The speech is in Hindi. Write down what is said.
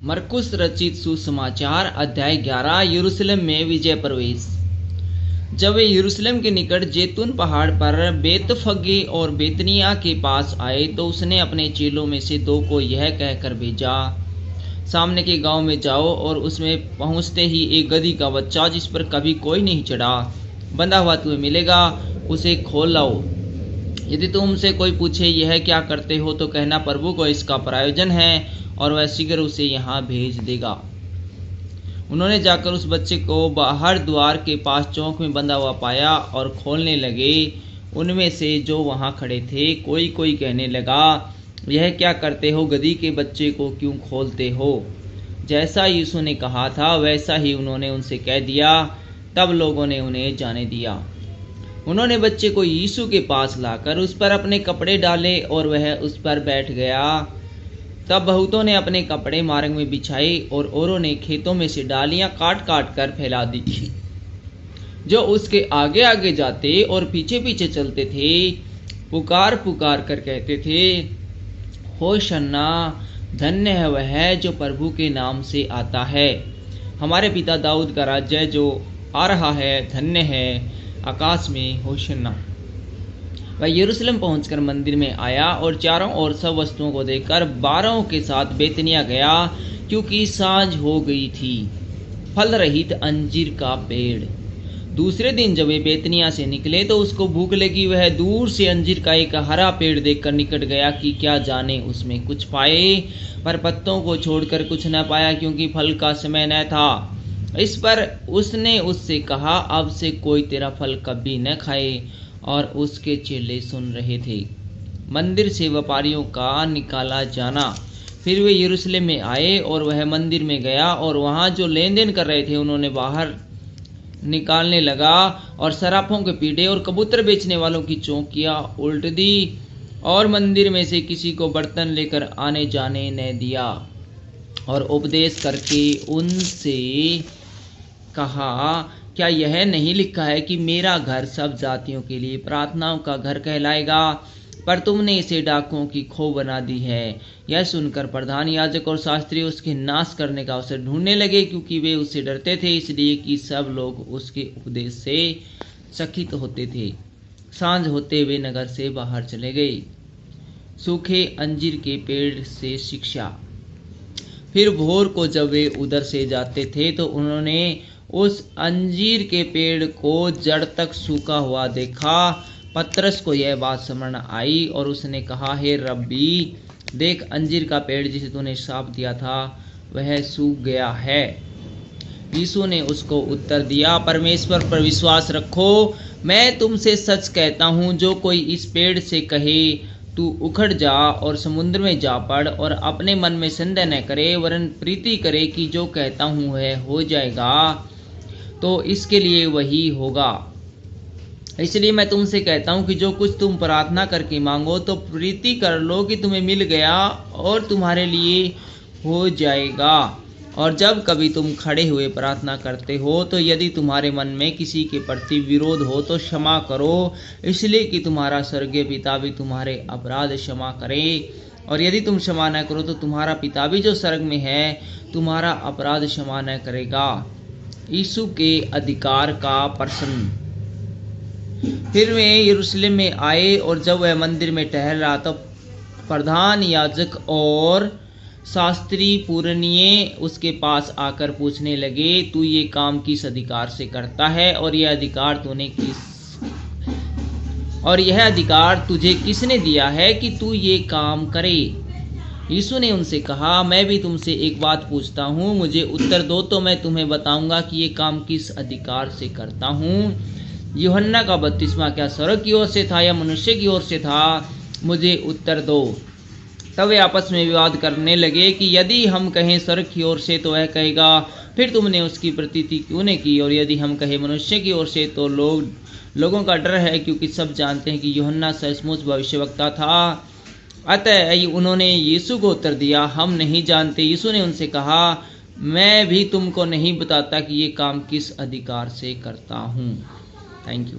मरकुस रचित सुसमाचार अध्याय 11 यरूशलेम में विजय प्रवेश। जब वे यरूशलेम के निकट जैतून पहाड़ पर बेतफगे और बेतनिया के पास आए तो उसने अपने चेलों में से 2 को यह कहकर भेजा, सामने के गांव में जाओ और उसमें पहुंचते ही एक गदही का बच्चा जिस पर कभी कोई नहीं चढ़ा बंधा हुआ तुम्हें मिलेगा, उसे खोल लाओ। यदि तुमसे कोई पूछे यह क्या करते हो तो कहना, प्रभु को इसका प्रयोजन है और वह शीघ्र उसे यहाँ भेज देगा। उन्होंने जाकर उस बच्चे को बाहर द्वार के पास चौक में बंधा हुआ पाया और खोलने लगे। उनमें से जो वहाँ खड़े थे कोई कोई कहने लगा, यह क्या करते हो, गदही के बच्चे को क्यों खोलते हो? जैसा यीशु ने कहा था वैसा ही उन्होंने उनसे कह दिया। तब लोगों ने उन्हें जाने दिया। उन्होंने बच्चे को यीशु के पास लाकर उस पर अपने कपड़े डाले और वह उस पर बैठ गया। तब बहुतों ने अपने कपड़े मार्ग में बिछाए और औरों ने खेतों में से डालियां काट काट कर फैला दी। जो उसके आगे आगे जाते और पीछे पीछे चलते थे पुकार पुकार कर कहते थे, होशन्ना, धन्य है वह जो प्रभु के नाम से आता है। हमारे पिता दाऊद का राज्य जो आ रहा है, धन्य है आकाश में होशन्ना। वह यरूशलेम पहुंचकर मंदिर में आया और चारों ओर सब वस्तुओं को देखकर 12 के साथ बेतनिया गया, क्योंकि सांझ हो गई थी। फल रहित अंजीर का पेड़। दूसरे दिन जब वे बेतनिया से निकले तो उसको भूख लगी। वह दूर से अंजीर का एक हरा पेड़ देखकर निकट गया कि क्या जाने उसमें कुछ पाए, पर पत्तों को छोड़कर कुछ न पाया, क्योंकि फल का समय न था। इस पर उसने उससे कहा, अब से कोई तेरा फल कभी न खाए। और उसके चेले सुन रहे थे। मंदिर से व्यापारियों का निकाला जाना। फिर वे यरूशलेम में आए और वह मंदिर में गया और वहाँ जो लेन देन कर रहे थे उन्होंने बाहर निकालने लगा और सराफों के पीढ़े और कबूतर बेचने वालों की चौकियाँ उल्ट दी और मंदिर में से किसी को बर्तन लेकर आने जाने न दिया। और उपदेश करके उनसे कहा, क्या यह नहीं लिखा है कि मेरा घर सब जातियों के लिए प्रार्थनाओं का घर कहलाएगा? पर तुमने इसे डाकुओं की खो बना दी है। यह सुनकर प्रधान याजक और शास्त्री उसके नाश करने का अवसर ढूंढने लगे, क्योंकि वे उससे डरते थे, इसलिए कि सब लोग उसके उपदेश से चकित होते थे। सांझ होते वे नगर से बाहर चले गए। सूखे अंजीर के पेड़ से शिक्षा। फिर भोर को जब वे उधर से जाते थे तो उन्होंने उस अंजीर के पेड़ को जड़ तक सूखा हुआ देखा। पतरस को यह बात समझ आई और उसने कहा, हे रब्बी, देख, अंजीर का पेड़ जिसे तूने श्राप दिया था वह सूख गया है। यीशु ने उसको उत्तर दिया, परमेश्वर पर विश्वास रखो। मैं तुमसे सच कहता हूँ, जो कोई इस पेड़ से कहे तू उखड़ जा और समुद्र में जा पड़ और अपने मन में संदेह न करे वरन प्रीति करे कि जो कहता हूँ वह हो जाएगा, तो इसके लिए वही होगा। इसलिए मैं तुमसे कहता हूँ कि जो कुछ तुम प्रार्थना करके मांगो तो प्रीति कर लो कि तुम्हें मिल गया और तुम्हारे लिए हो जाएगा। और जब कभी तुम खड़े हुए प्रार्थना करते हो तो यदि तुम्हारे मन में किसी के प्रति विरोध हो तो क्षमा करो, इसलिए कि तुम्हारा स्वर्गीय पिता भी तुम्हारे अपराध क्षमा करे। और यदि तुम क्षमा न करो तो तुम्हारा पिता भी जो स्वर्ग में है तुम्हारा अपराध क्षमा न करेगा। यीशु के अधिकार का प्रश्न। फिर वे यरूशलेम में आए और जब वह मंदिर में टहल रहा तो प्रधान याजक और शास्त्री पुरनिये उसके पास आकर पूछने लगे, तू ये काम किस अधिकार से करता है और यह अधिकार तुझे किसने दिया है कि तू ये काम करे? यीशु ने उनसे कहा, मैं भी तुमसे एक बात पूछता हूँ, मुझे उत्तर दो तो मैं तुम्हें बताऊंगा कि ये काम किस अधिकार से करता हूँ। यूहन्ना का बपतिस्मा क्या स्वर्ग की ओर से था या मनुष्य की ओर से था? मुझे उत्तर दो। तब वे आपस में विवाद करने लगे कि यदि हम कहें स्वर्ग की ओर से तो वह कहेगा, फिर तुमने उसकी प्रतीति क्यों नहीं की? और यदि हम कहें मनुष्य की ओर से तो लोगों का डर है, क्योंकि सब जानते हैं कि यूहन्ना सचमुच भविष्यवक्ता था। अतः उन्होंने यीशु को उत्तर दिया, हम नहीं जानते। यीशु ने उनसे कहा, मैं भी तुमको नहीं बताता कि ये काम किस अधिकार से करता हूँ। Thank you.